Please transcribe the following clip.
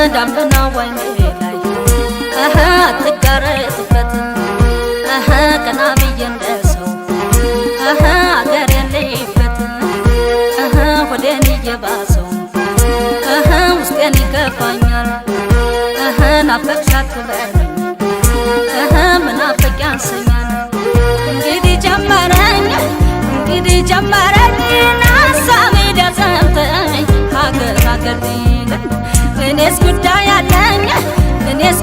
ዳምና ወይኔ ላይ አትጋረጥበት ቀና ብዬ እንደሰው አገር የለይበት ሆዴን እየባሰው ውስጤን ይከፋኛል ናፈቅሻት በለኝ ምናፍቅ ያንሰኛል እንግዲህ ጀመረኝ ናሳቤ ደዘምተኝ ሀገር ሀገር እኔስ ጉዳይ አለኝ እኔስ